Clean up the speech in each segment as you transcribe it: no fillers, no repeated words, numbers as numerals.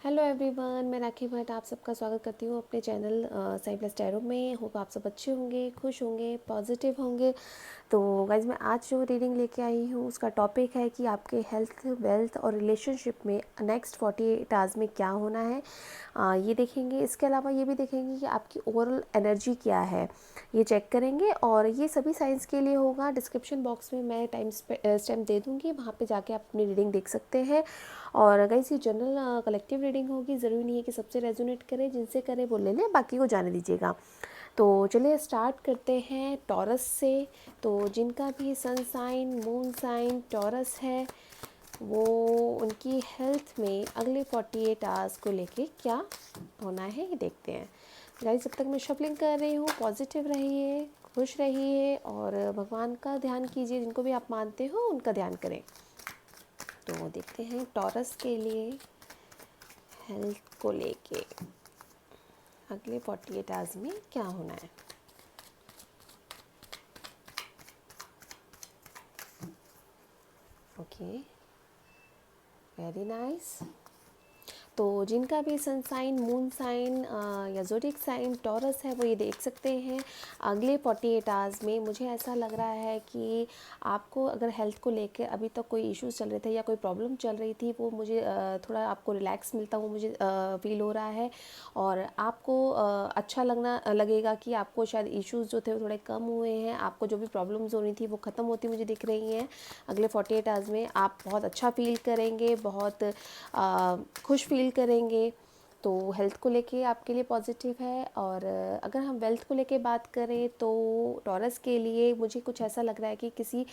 Hello everyone, मैं राखी भट्ट आप सबका स्वागत करती हूँ अपने चैनल साई प्लस टैरो में। होप आप सब अच्छे होंगे, खुश होंगे, पॉजिटिव होंगे। तो गाइज मैं आज जो रीडिंग लेके आई हूँ उसका टॉपिक है कि आपके हेल्थ, वेल्थ और रिलेशनशिप में नेक्स्ट 48 आवर्स में क्या होना है, ये देखेंगे। इसके अलावा ये भी देखेंगे कि आपकी ओवरऑल एनर्जी क्या है, ये चेक करेंगे। और ये सभी साइंस के लिए होगा। डिस्क्रिप्शन बॉक्स में मैं टाइम स्टैम्प दे दूँगी, वहाँ पे जाके आप अपनी रीडिंग देख सकते हैं। और गाइस ये जनरल कलेक्टिव रीडिंग होगी, ज़रूरी नहीं है कि सबसे रेजोनेट करे, जिनसे करे वो ले लें, बाकी को जाने दीजिएगा। तो चलिए स्टार्ट करते हैं टॉरस से। तो जिनका भी sun sign, moon sign Taurus है, वो उनकी हेल्थ में अगले 48 आवर्स को लेके क्या होना है ये देखते हैं। गाइस जब तक मैं शफलिंग कर रही हूँ, पॉजिटिव रहिए, खुश रहिए और भगवान का ध्यान कीजिए। जिनको भी आप मानते हो उनका ध्यान करें। तो देखते हैं टॉरस के लिए हेल्थ को लेके अगले 48 आवर्स में क्या होना है। Okay, very nice. तो जिनका भी सन साइन, मून साइन या ज़ोडिएक साइन टॉरस है, वो ये देख सकते हैं अगले 48 आवर्स में। मुझे ऐसा लग रहा है कि आपको अगर हेल्थ को लेके अभी तक कोई इश्यूज चल रहे थे या कोई प्रॉब्लम चल रही थी, वो मुझे थोड़ा आपको रिलैक्स मिलता हुआ मुझे फील हो रहा है। और आपको अच्छा लगेगा कि आपको शायद इश्यूज जो थे वो थोड़े कम हुए हैं। आपको जो भी प्रॉब्लम्स हो रही थी वो ख़त्म होती मुझे दिख रही हैं। अगले 48 आवर्स में आप बहुत अच्छा फील करेंगे, बहुत खुश फील करेंगे। तो हेल्थ को लेके आपके लिए पॉजिटिव है। और अगर हम वेल्थ को लेके बात करें तो टॉरस के लिए मुझे कुछ ऐसा लग रहा है कि किसी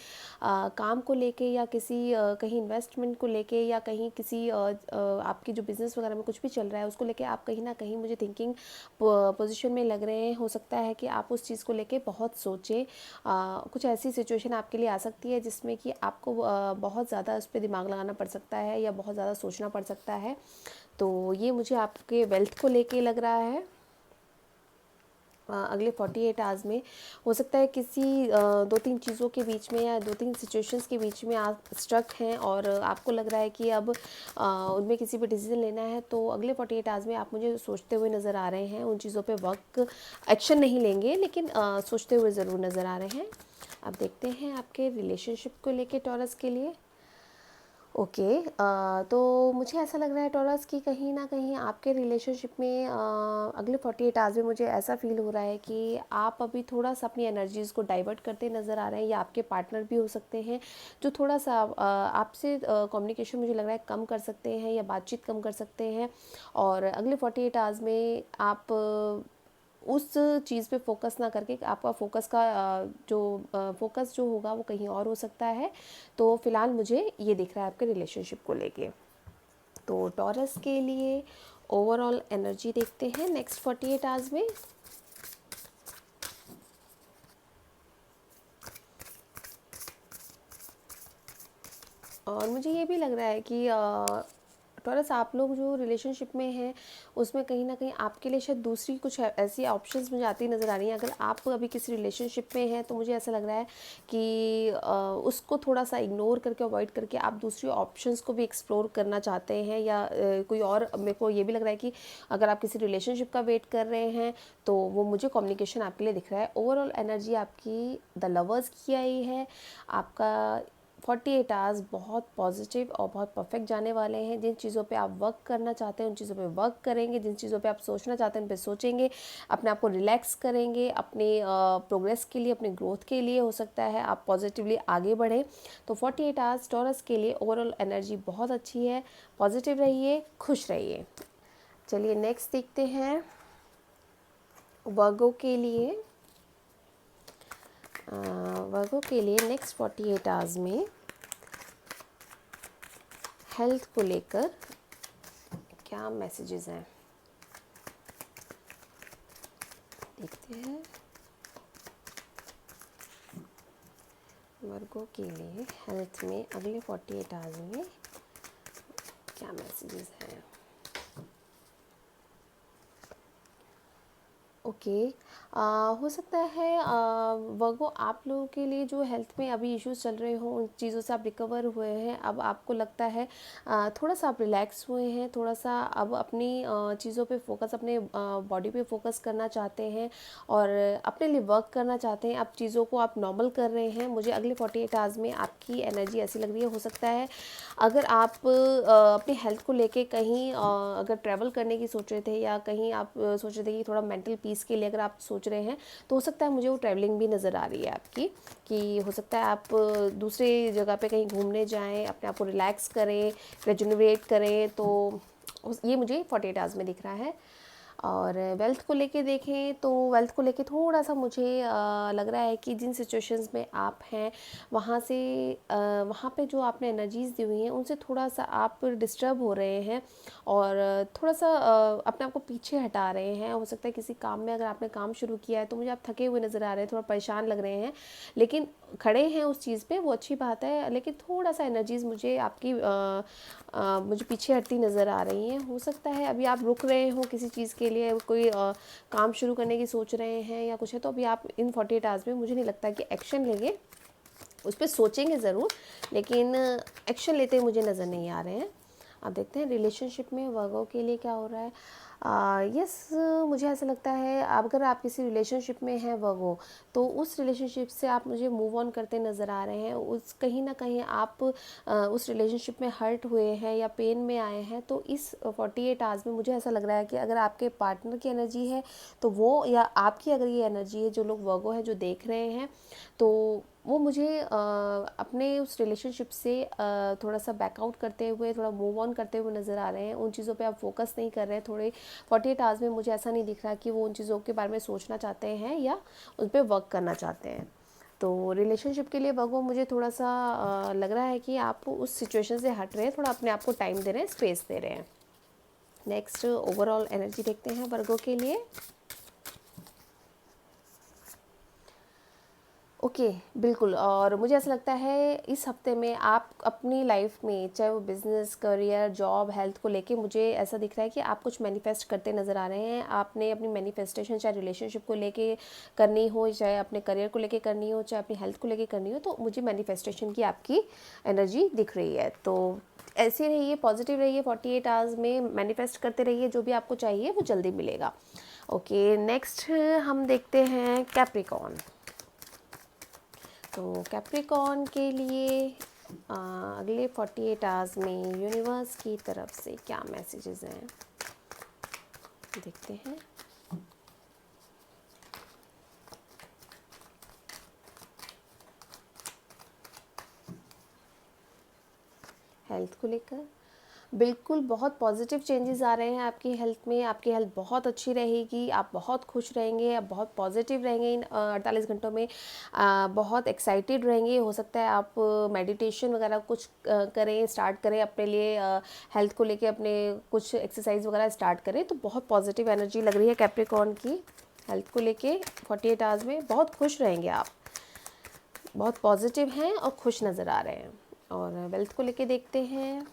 काम को लेके या किसी कहीं इन्वेस्टमेंट को लेके या कहीं किसी आपकी जो बिज़नेस वगैरह में कुछ भी चल रहा है उसको लेके आप कहीं ना कहीं मुझे थिंकिंग पोजीशन में लग रहे हैं। हो सकता है कि आप उस चीज़ को लेके बहुत सोचें। कुछ ऐसी सिचुएशन आपके लिए आ सकती है जिसमें कि आपको बहुत ज़्यादा उस पर दिमाग लगाना पड़ सकता है या बहुत ज़्यादा सोचना पड़ सकता है। तो ये मुझे आपके वेल्थ को लेके लग रहा है। अगले 48 आवर्स में हो सकता है किसी दो तीन चीज़ों के बीच में या दो तीन सिचुएशंस के बीच में आप स्ट्रक हैं और आपको लग रहा है कि अब उनमें किसी भी डिसीजन लेना है। तो अगले 48 आवर्स में आप मुझे सोचते हुए नज़र आ रहे हैं। उन चीज़ों पे वर्क एक्शन नहीं लेंगे, लेकिन सोचते हुए ज़रूर नज़र आ रहे हैं। अब देखते हैं आपके रिलेशनशिप को लेके टॉरस के लिए। ओके, तो मुझे ऐसा लग रहा है टॉरस कि कहीं ना कहीं आपके रिलेशनशिप में अगले 48 आवर्स में मुझे ऐसा फील हो रहा है कि आप अभी थोड़ा सा अपनी एनर्जीज़ को डाइवर्ट करते नज़र आ रहे हैं, या आपके पार्टनर भी हो सकते हैं जो थोड़ा सा आपसे कम्युनिकेशन मुझे लग रहा है कम कर सकते हैं या बातचीत कम कर सकते हैं। और अगले 48 आवर्स में आप उस चीज़ पे फोकस ना करके आपका फोकस का जो फोकस जो होगा वो कहीं और हो सकता है। तो फिलहाल मुझे ये दिख रहा है आपके रिलेशनशिप को लेके। तो टॉरस के लिए ओवरऑल एनर्जी देखते हैं नेक्स्ट 48 आवर्स में। और मुझे ये भी लग रहा है कि टॉरस आप लोग जो रिलेशनशिप में हैं उसमें कहीं ना कहीं आपके लिए शायद दूसरी कुछ ऐसी ऑप्शंस मुझे आती नज़र आ रही हैं। अगर आप अभी किसी रिलेशनशिप में हैं तो मुझे ऐसा लग रहा है कि उसको थोड़ा सा इग्नोर करके, अवॉइड करके आप दूसरी ऑप्शंस को भी एक्सप्लोर करना चाहते हैं। या कोई और, मेरे को ये भी लग रहा है कि अगर आप किसी रिलेशनशिप का वेट कर रहे हैं तो वो मुझे कम्युनिकेशन आपके लिए दिख रहा है। ओवरऑल एनर्जी आपकी द लवर्स की आई है। आपका 48 आवर्स बहुत पॉजिटिव और बहुत परफेक्ट जाने वाले हैं। जिन चीज़ों पे आप वर्क करना चाहते हैं उन चीज़ों पे वर्क करेंगे, जिन चीज़ों पे आप सोचना चाहते हैं उन पे सोचेंगे, अपने आप को रिलैक्स करेंगे, अपने प्रोग्रेस के लिए, अपने ग्रोथ के लिए हो सकता है आप पॉजिटिवली आगे बढ़ें। तो 48 आवर्स टॉरस के लिए ओवरऑल एनर्जी बहुत अच्छी है। पॉजिटिव रहिए, खुश रहिए। चलिए नेक्स्ट देखते हैं वर्गो के लिए। वर्गो के लिए नेक्स्ट 48 आवर्स में हेल्थ को लेकर क्या मैसेजेस हैं देखते हैं। वर्गो के लिए हेल्थ में अगले 48 आवर्स में क्या मैसेजेस हैं। ओके, हो सकता है वर्गो आप लोगों के लिए जो हेल्थ में अभी इश्यूज चल रहे हों, उन चीज़ों से आप रिकवर हुए हैं, अब आपको लगता है थोड़ा सा आप रिलैक्स हुए हैं, थोड़ा सा अब अपनी चीज़ों पे फोकस, अपने बॉडी पे फोकस करना चाहते हैं और अपने लिए वर्क करना चाहते हैं, अब चीज़ों को आप नॉर्मल कर रहे हैं। मुझे अगले 48 आवर्स में आपकी एनर्जी ऐसी लग रही है। हो सकता है अगर आप अपनी हेल्थ को लेके कहीं अगर ट्रैवल करने की सोच रहे थे या कहीं आप सोच रहे थे कि थोड़ा मेंटल पीस के लिए अगर आप सोच रहे हैं, तो हो सकता है मुझे वो ट्रैवलिंग भी नज़र आ रही है आपकी, कि हो सकता है आप दूसरी जगह पे कहीं घूमने जाएं, अपने आप को रिलैक्स करें, रेजुनरेट करें। तो ये मुझे 48 आवर्स में दिख रहा है। और वेल्थ को लेके देखें तो वेल्थ को लेके थोड़ा सा मुझे लग रहा है कि जिन सिचुएशंस में आप हैं वहाँ से वहाँ पे जो आपने एनर्जीज़ दी हुई हैं उनसे थोड़ा सा आप डिस्टर्ब हो रहे हैं और थोड़ा सा अपने आप को पीछे हटा रहे हैं। हो सकता है किसी काम में अगर आपने काम शुरू किया है तो मुझे आप थके हुए नज़र आ रहे हैं, थोड़ा परेशान लग रहे हैं, लेकिन खड़े हैं उस चीज़ पे, वो अच्छी बात है, लेकिन थोड़ा सा एनर्जीज़ मुझे आपकी मुझे पीछे हटती नज़र आ रही हैं। हो सकता है अभी आप रुक रहे हो किसी चीज़ के लिए, कोई काम शुरू करने की सोच रहे हैं या कुछ है, तो अभी आप इन 48 आवर्स में मुझे नहीं लगता कि एक्शन लेंगे, उस पर सोचेंगे ज़रूर, लेकिन एक्शन लेते मुझे नज़र नहीं आ रहे हैं। अब देखते हैं रिलेशनशिप में वर्गो के लिए क्या हो रहा है। यस, मुझे ऐसा लगता है अगर आप किसी रिलेशनशिप में हैं वर्गो, तो उस रिलेशनशिप से आप मुझे मूव ऑन करते नज़र आ रहे हैं। उस कहीं ना कहीं आप उस रिलेशनशिप में हर्ट हुए हैं या पेन में आए हैं। तो इस 48 आवर्स में मुझे ऐसा लग रहा है कि अगर आपके पार्टनर की एनर्जी है तो वो, या आपकी अगर ये एनर्जी है, जो लोग वर्गो हैं जो देख रहे हैं, तो वो मुझे अपने उस रिलेशनशिप से थोड़ा सा बैकआउट करते हुए, थोड़ा मूव ऑन करते हुए नज़र आ रहे हैं। उन चीज़ों पे आप फोकस नहीं कर रहे हैं। थोड़े 48 आवर्स में मुझे ऐसा नहीं दिख रहा कि वो उन चीज़ों के बारे में सोचना चाहते हैं या उन पर वर्क करना चाहते हैं। तो रिलेशनशिप के लिए वर्गो मुझे थोड़ा सा लग रहा है कि आप उस सिचुएशन से हट रहे हैं, थोड़ा अपने आप को टाइम दे रहे हैं, स्पेस दे रहे हैं। नेक्स्ट ओवरऑल एनर्जी देखते हैं वर्गो के लिए। ओके, बिल्कुल। और मुझे ऐसा लगता है इस हफ्ते में आप अपनी लाइफ में, चाहे वो बिज़नेस, करियर, जॉब, हेल्थ को लेके, मुझे ऐसा दिख रहा है कि आप कुछ मैनिफेस्ट करते नज़र आ रहे हैं। आपने अपनी मैनिफेस्टेशन चाहे रिलेशनशिप को लेके करनी हो, चाहे अपने करियर को लेके करनी हो, चाहे अपनी हेल्थ को लेके करनी हो, तो मुझे मैनिफेस्टेशन की आपकी एनर्जी दिख रही है। तो ऐसे रहिए, पॉजिटिव रहिए, 48 आवर्स में मैनिफेस्ट करते रहिए, जो भी आपको चाहिए वो जल्दी मिलेगा। ओके, नेक्स्ट हम देखते हैं कैप्रिकॉर्न। तो कैप्रिकॉर्न के लिए अगले 48 आवर्स में यूनिवर्स की तरफ से क्या मैसेजेस हैं, देखते हैं। हेल्थ को लेकर बिल्कुल बहुत पॉजिटिव चेंजेस आ रहे हैं आपकी हेल्थ में। आपकी हेल्थ बहुत अच्छी रहेगी, आप बहुत खुश रहेंगे, आप बहुत पॉजिटिव रहेंगे इन 48 घंटों में, बहुत एक्साइटेड रहेंगे। हो सकता है आप मेडिटेशन वगैरह कुछ करें, स्टार्ट करें अपने लिए, हेल्थ को लेके अपने कुछ एक्सरसाइज वगैरह स्टार्ट करें। तो बहुत पॉजिटिव एनर्जी लग रही है कैप्रिकॉर्न की हेल्थ को लेके। 48 आवर्स में बहुत खुश रहेंगे आप, बहुत पॉजिटिव हैं और खुश नज़र आ रहे हैं। और वेल्थ को लेके देखते हैं।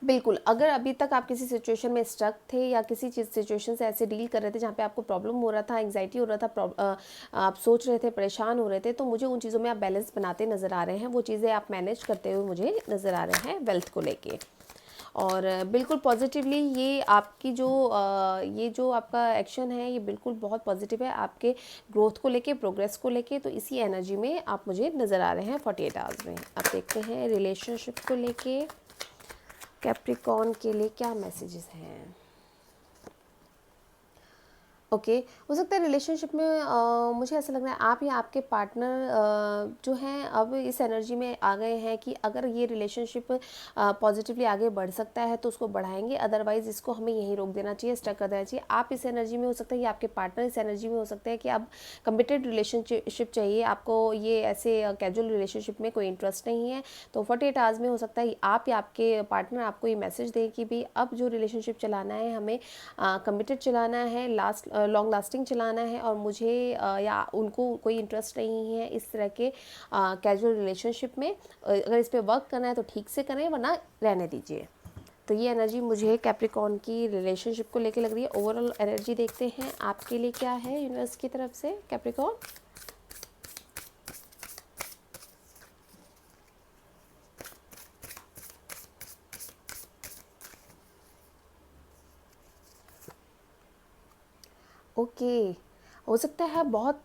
बिल्कुल, अगर अभी तक आप किसी सिचुएशन में स्टक थे या किसी चीज़ सिचुएशन से ऐसे डील कर रहे थे जहाँ पे आपको प्रॉब्लम हो रहा था, एंग्जाइटी हो रहा था, आप सोच रहे थे, परेशान हो रहे थे, तो मुझे उन चीज़ों में आप बैलेंस बनाते नज़र आ रहे हैं। वो चीज़ें आप मैनेज करते हुए मुझे नज़र आ रहे हैं वेल्थ को लेके। और बिल्कुल पॉजिटिवली ये जो आपका एक्शन है, ये बिल्कुल बहुत पॉजिटिव है आपके ग्रोथ को लेके, प्रोग्रेस को लेके। तो इसी एनर्जी में आप मुझे नज़र आ रहे हैं 48 आवर्स में। अब देखते हैं रिलेशनशिप को लेके कैप्रिकॉर्न के लिए क्या मैसेजेस हैं। ओके, हो सकता है रिलेशनशिप में मुझे ऐसा लग रहा है आप या आपके पार्टनर जो हैं अब इस एनर्जी में आ गए हैं कि अगर ये रिलेशनशिप पॉजिटिवली आगे बढ़ सकता है तो उसको बढ़ाएंगे, अदरवाइज़ इसको हमें यहीं रोक देना चाहिए, स्टक कर देना चाहिए। आप इस एनर्जी में हो सकता है, ये आपके पार्टनर इस एनर्जी में हो सकते हैं कि अब कमिटेड रिलेशनशिप चाहिए आपको, ये ऐसे कैजुअल रिलेशनशिप में कोई इंटरेस्ट नहीं है। तो 48 आवर्स में हो सकता है आप या आपके पार्टनर आपको ये मैसेज दें कि भाई अब जो रिलेशनशिप चलाना है हमें कमिटेड चलाना है, लॉन्ग लास्टिंग चलाना है, और मुझे या उनको कोई इंटरेस्ट नहीं है इस तरह के कैजुअल रिलेशनशिप में। अगर इस पर वर्क करना है तो ठीक से करें, वरना रहने दीजिए। तो ये एनर्जी मुझे कैप्रिकॉर्न की रिलेशनशिप को लेके लग रही है। ओवरऑल एनर्जी देखते हैं आपके लिए क्या है यूनिवर्स की तरफ से कैप्रिकॉर्न। ओके, हो सकता है बहुत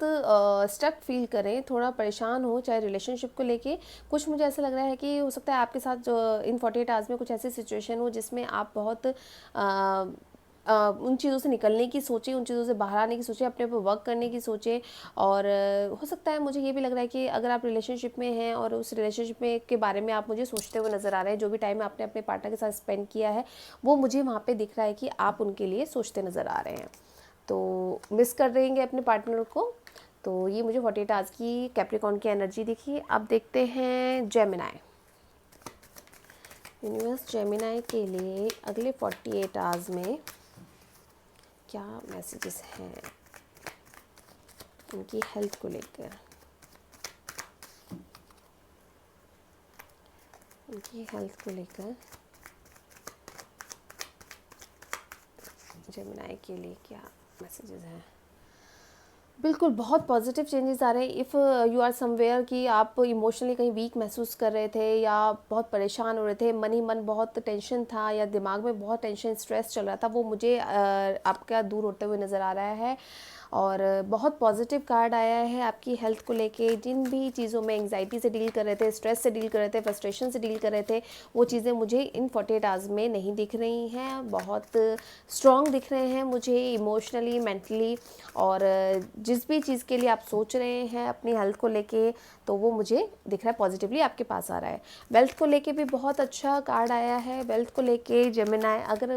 स्टक फील करें, थोड़ा परेशान हो, चाहे रिलेशनशिप को लेके। कुछ मुझे ऐसा लग रहा है कि हो सकता है आपके साथ जो इन 48 आवर्स में कुछ ऐसी सिचुएशन हो जिसमें आप बहुत उन चीज़ों से निकलने की सोचें, उन चीज़ों से बाहर आने की सोचें, अपने ऊपर वर्क करने की सोचें। और हो सकता है मुझे ये भी लग रहा है कि अगर आप रिलेशनशिप में हैं और उस रिलेशनशिप में के बारे में आप मुझे सोचते हुए नज़र आ रहे हैं, जो भी टाइम आपने अपने पार्टनर के साथ स्पेंड किया है वो मुझे वहाँ पे दिख रहा है कि आप उनके लिए सोचते नज़र आ रहे हैं, तो मिस कर देंगे अपने पार्टनर को। तो ये मुझे 48 आवर्स की कैप्रिकॉर्न की एनर्जी दिखी। अब देखते हैं जेमिनाई। यूनिवर्स जेमिनाई के लिए अगले 48 आवर्स में क्या मैसेजेस हैं उनकी हेल्थ को लेकर, उनकी हेल्थ को लेकर जेमिनाई के लिए क्या मैसेजेस हैं। बिल्कुल बहुत पॉजिटिव चेंजेस आ रहे हैं। इफ़ यू आर समवेयर कि आप इमोशनली कहीं वीक महसूस कर रहे थे या बहुत परेशान हो रहे थे, मन ही मन बहुत टेंशन था या दिमाग में बहुत टेंशन स्ट्रेस चल रहा था, वो मुझे आपका दूर होते हुए नज़र आ रहा है। और बहुत पॉजिटिव कार्ड आया है आपकी हेल्थ को लेके। जिन भी चीज़ों में एंग्जाइटी से डील कर रहे थे, स्ट्रेस से डील कर रहे थे, फ्रस्ट्रेशन से डील कर रहे थे, वो चीज़ें मुझे इन 48 आवर्स में नहीं दिख रही हैं। बहुत स्ट्रॉन्ग दिख रहे हैं मुझे इमोशनली, मेंटली। और जिस भी चीज़ के लिए आप सोच रहे हैं अपनी हेल्थ को लेके, तो वो मुझे दिख रहा है पॉजिटिवली आपके पास आ रहा है। वेल्थ को लेके भी बहुत अच्छा कार्ड आया है। वेल्थ को लेके जेमिनाई, अगर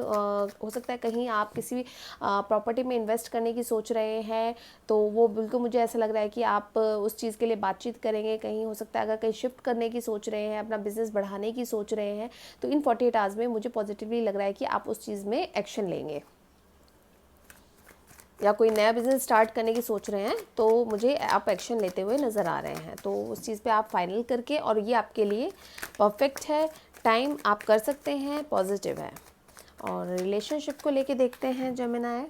हो सकता है कहीं आप किसी प्रॉपर्टी में इन्वेस्ट करने की सोच रहे हैं, तो वो बिल्कुल मुझे ऐसा लग रहा है कि आप उस चीज़ के लिए बातचीत करेंगे। कहीं हो सकता है अगर कहीं शिफ्ट करने की सोच रहे हैं, अपना बिजनेस बढ़ाने की सोच रहे हैं, तो इन 48 आवर्स में मुझे पॉजिटिवली लग रहा है कि आप उस चीज़ में एक्शन लेंगे। या कोई नया बिज़नेस स्टार्ट करने की सोच रहे हैं, तो मुझे आप एक्शन लेते हुए नज़र आ रहे हैं। तो उस चीज़ पे आप फाइनल करके, और ये आपके लिए परफेक्ट है, टाइम आप कर सकते हैं, पॉजिटिव है। और रिलेशनशिप को लेके देखते हैं जेमिनाई।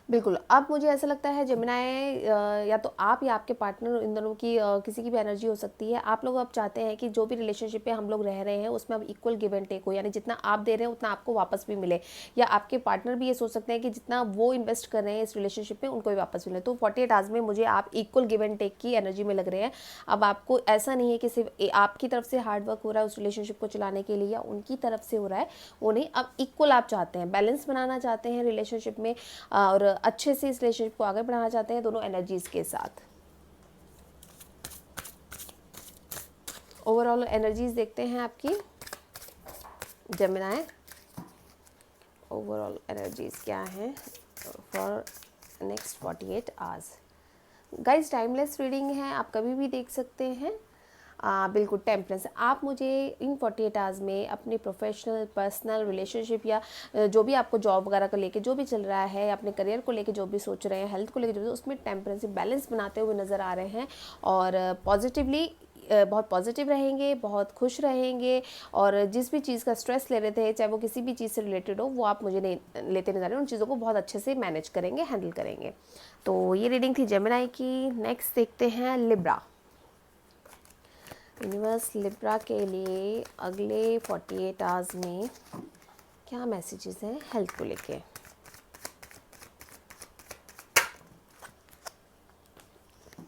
बिल्कुल, अब मुझे ऐसा लगता है जेमिनाई, या तो आप या आपके पार्टनर, इन दोनों की किसी की भी एनर्जी हो सकती है। आप लोग अब चाहते हैं कि जो भी रिलेशनशिप पे हम लोग रह रहे हैं उसमें अब इक्वल गिव एंड टेक हो, यानी जितना आप दे रहे हैं उतना आपको वापस भी मिले। या आपके पार्टनर भी ये सोच सकते हैं कि जितना वो इन्वेस्ट कर रहे हैं इस रिलेशनशिप में उनको भी वापस मिले। तो 48 आवर्स में मुझे आप इक्वल गिव एंड टेक की एनर्जी में लग रहे हैं। अब आपको ऐसा नहीं है कि सिर्फ आपकी तरफ से हार्डवर्क हो रहा है उस रिलेशनशिप को चलाने के लिए या उनकी तरफ से हो रहा है, वो नहीं। अब इक्वल आप चाहते हैं, बैलेंस बनाना चाहते हैं रिलेशनशिप में, और अच्छे से इस रिलेशनशिप को आगे बढ़ाना चाहते हैं दोनों एनर्जीज के साथ। ओवरऑल एनर्जीज देखते हैं आपकी जेमिनाई। ओवरऑल एनर्जीज क्या हैं for next 48 hours. Guys timeless reading है, आप कभी भी देख सकते हैं। बिल्कुल टेम्परेंस। आप मुझे इन 48 आवर्स में अपने प्रोफेशनल, पर्सनल, रिलेशनशिप या जो भी आपको जॉब वगैरह को लेके जो भी चल रहा है, अपने करियर को लेके जो भी सोच रहे हैं, हेल्थ को लेके जो भी, उसमें टेम्परेंस, बैलेंस बनाते हुए नज़र आ रहे हैं। और पॉजिटिवली, बहुत पॉजिटिव रहेंगे, बहुत खुश रहेंगे। और जिस भी चीज़ का स्ट्रेस ले रहे थे, चाहे वो किसी भी चीज़ से रिलेटेड हो, वो आप मुझे नहीं लेते नजर आ रहे हैं। उन चीज़ों को बहुत अच्छे से मैनेज करेंगे, हैंडल करेंगे। तो ये रीडिंग थी जेमिनाई की। नेक्स्ट देखते हैं लिब्रा। यूनिवर्स लिब्रा के लिए अगले 48 आवर्स में क्या मैसेजेस हैं हेल्थ को लेके।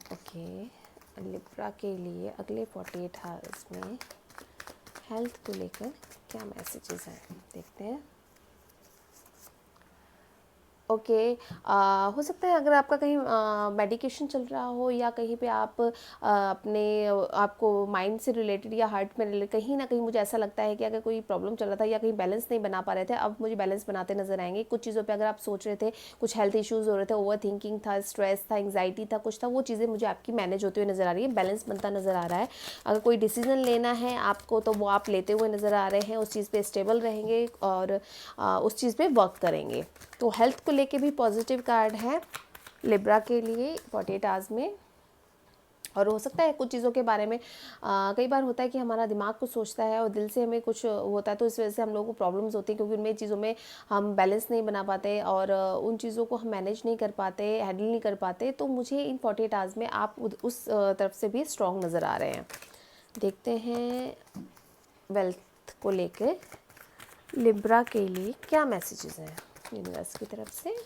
ओके, लिब्रा के लिए अगले 48 आवर्स में हेल्थ को लेकर क्या मैसेजेस हैं, देखते हैं। ओके, हो सकता है अगर आपका कहीं मेडिकेशन चल रहा हो या कहीं पे आप अपने आपको माइंड से रिलेटेड या हार्ट में रिलेटेड, कहीं ना कहीं मुझे ऐसा लगता है कि अगर कोई प्रॉब्लम चल रहा था या कहीं बैलेंस नहीं बना पा रहे थे, अब मुझे बैलेंस बनाते नजर आएंगे। कुछ चीज़ों पे अगर आप सोच रहे थे, कुछ हेल्थ इश्यूज़ हो रहे थे, ओवर थिंकिंग था, स्ट्रेस था, एंग्जाइटी था, कुछ था, वो चीज़ें मुझे आपकी मैनेज होते हुए नज़र आ रही है, बैलेंस बनता नज़र आ रहा है। अगर कोई डिसीजन लेना है आपको, तो वो आप लेते हुए नज़र आ रहे हैं, उस चीज़ पे स्टेबल रहेंगे और उस चीज़ पे वर्क करेंगे। तो हेल्थ को लेके भी पॉजिटिव कार्ड है लिब्रा के लिए 48 आवर्स में। और हो सकता है कुछ चीज़ों के बारे में कई बार होता है कि हमारा दिमाग कुछ सोचता है और दिल से हमें कुछ होता है, तो इस वजह से हम लोगों को प्रॉब्लम्स होती हैं, क्योंकि उनमें चीज़ों में हम बैलेंस नहीं बना पाते और उन चीज़ों को हम मैनेज नहीं कर पाते, हैंडल नहीं कर पाते। तो मुझे इन 48 आवर्स में आप उस तरफ से भी स्ट्रॉन्ग नज़र आ रहे हैं। देखते हैं वेल्थ को लेकर लिब्रा के लिए क्या मैसेजेस हैं यूनिवर्स की तरफ से।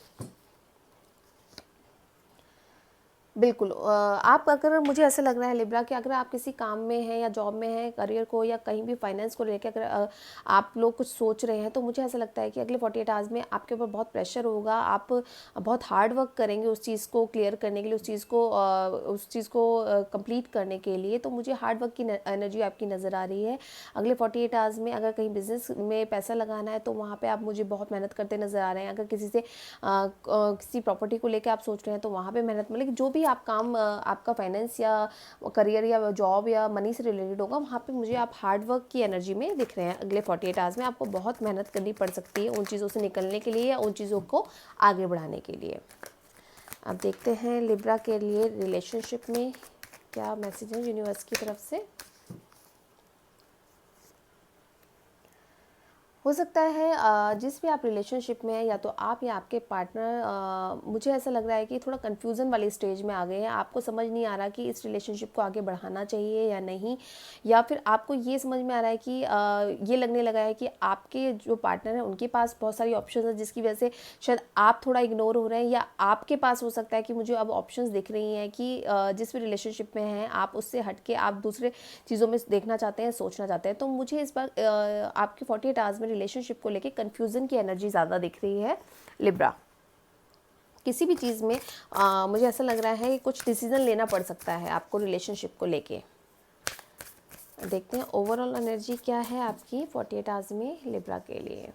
बिल्कुल आप, अगर मुझे ऐसा लग रहा है लिब्रा कि अगर आप किसी काम में हैं या जॉब में हैं, करियर को या कहीं भी फाइनेंस को लेकर अगर आप लोग कुछ सोच रहे हैं, तो मुझे ऐसा लगता है कि अगले 48 आवर्स में आपके ऊपर बहुत प्रेशर होगा। आप बहुत हार्ड वर्क करेंगे उस चीज़ को क्लियर करने के लिए, उस चीज़ को कंप्लीट करने के लिए। तो मुझे हार्ड वर्क की एनर्जी आपकी नज़र आ रही है अगले 48 आवर्स में। अगर कहीं बिजनेस में पैसा लगाना है तो वहाँ पर आप मुझे बहुत मेहनत करते नज़र आ रहे हैं। अगर किसी से किसी प्रॉपर्टी को लेकर आप सोच रहे हैं तो वहाँ पर मेहनत, मतलब जो भी आप काम आपका फाइनेंस या करियर या जॉब या मनी से रिलेटेड होगा, वहाँ पे मुझे आप हार्ड वर्क की एनर्जी में दिख रहे हैं। अगले 48 आवर्स में आपको बहुत मेहनत करनी पड़ सकती है उन चीज़ों से निकलने के लिए या उन चीज़ों को आगे बढ़ाने के लिए। अब देखते हैं लिब्रा के लिए रिलेशनशिप में क्या मैसेज है यूनिवर्स की तरफ से। हो सकता है जिस भी आप रिलेशनशिप में हैं, या तो आप या आपके पार्टनर, मुझे ऐसा लग रहा है कि थोड़ा कन्फ्यूज़न वाली स्टेज में आ गए हैं। आपको समझ नहीं आ रहा कि इस रिलेशनशिप को आगे बढ़ाना चाहिए या नहीं, या फिर आपको ये समझ में आ रहा है कि ये लगने लगा है कि आपके जो पार्टनर हैं उनके पास बहुत सारी ऑप्शंस हैं, जिसकी वजह से शायद आप थोड़ा इग्नोर हो रहे हैं, या आपके पास हो सकता है कि मुझे अब ऑप्शंस दिख रही हैं कि जिस भी रिलेशनशिप में हैं आप उससे हट के आप दूसरे चीज़ों में देखना चाहते हैं, सोचना चाहते हैं। तो मुझे इस बार आपके 48 आवर्स में रिलेशनशिप को लेके कंफ्यूजन की एनर्जी ज़्यादा दिख रही है लिब्रा। किसी भी चीज़ में मुझे ऐसा लग रहा है कि कुछ डिसीजन लेना पड़ सकता है आपको रिलेशनशिप को लेके। देखते हैं ओवरऑल एनर्जी क्या है आपकी 48 आवर्स में लिब्रा के लिए।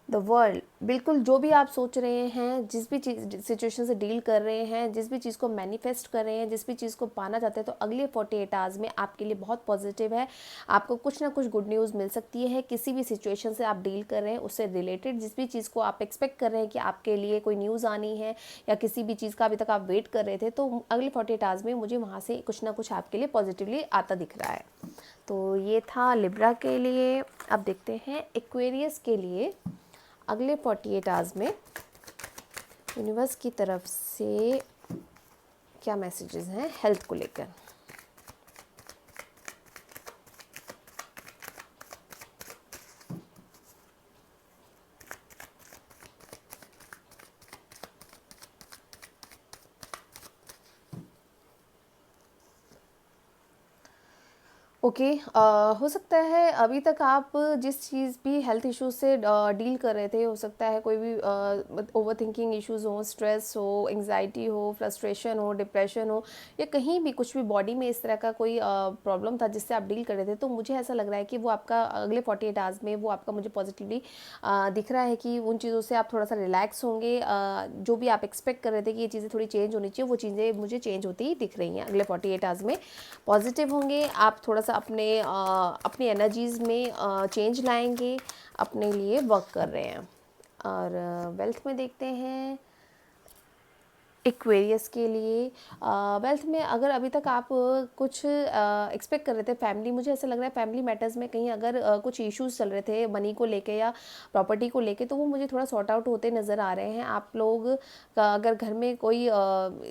द वर्ल्ड, बिल्कुल जो भी आप सोच रहे हैं, जिस भी चीज़ सिचुएशन से डील कर रहे हैं, जिस भी चीज़ को मैनिफेस्ट कर रहे हैं, जिस भी चीज़ को पाना चाहते हैं, तो अगले 48 आवर्स में आपके लिए बहुत पॉजिटिव है। आपको कुछ ना कुछ गुड न्यूज़ मिल सकती है। किसी भी सिचुएशन से आप डील कर रहे हैं उससे रिलेटेड जिस भी चीज़ को आप एक्सपेक्ट कर रहे हैं कि आपके लिए कोई न्यूज़ आनी है, या किसी भी चीज़ का अभी तक आप वेट कर रहे थे, तो अगले 48 आवर्स में मुझे वहाँ से कुछ ना कुछ आपके लिए पॉजिटिवली आता दिख रहा है। तो ये था लिब्रा के लिए। अब देखते हैं एक्वेरियस के लिए अगले 48 आवर्स में यूनिवर्स की तरफ से क्या मैसेजेस हैं हेल्थ को लेकर। ओके हो सकता है अभी तक आप जिस चीज़ भी हेल्थ इश्यूज से डील कर रहे थे, हो सकता है कोई भी ओवर थिंकिंग इश्यूज हो, स्ट्रेस हो, एंग्जाइटी हो, फ्रस्ट्रेशन हो, डिप्रेशन हो, या कहीं भी कुछ भी बॉडी में इस तरह का कोई प्रॉब्लम था जिससे आप डील कर रहे थे, तो मुझे ऐसा लग रहा है कि वो आपका अगले 48 आवर्स में वो आपका मुझे पॉजिटिवली दिख रहा है कि उन चीज़ों से आप थोड़ा सा रिलैक्स होंगे। जो भी आप एक्सपेक्ट कर रहे थे कि ये चीज़ें थोड़ी चेंज होनी चाहिए, वो चीज़ें मुझे चेंज होती ही दिख रही हैं। अगले 48 आवर्स में पॉजिटिव होंगे आप, थोड़ा सा अपनी एनर्जीज़ में चेंज लाएंगे, अपने लिए वर्क कर रहे हैं। और वेल्थ में देखते हैं एक्वेरियस के लिए। वेल्थ में अगर अभी तक आप कुछ एक्सपेक्ट कर रहे थे फैमिली, मुझे ऐसा लग रहा है फैमिली मैटर्स में कहीं अगर कुछ इश्यूज चल रहे थे मनी को लेके या प्रॉपर्टी को लेके, तो वो मुझे थोड़ा सॉर्ट आउट होते नज़र आ रहे हैं। आप लोग अगर घर में कोई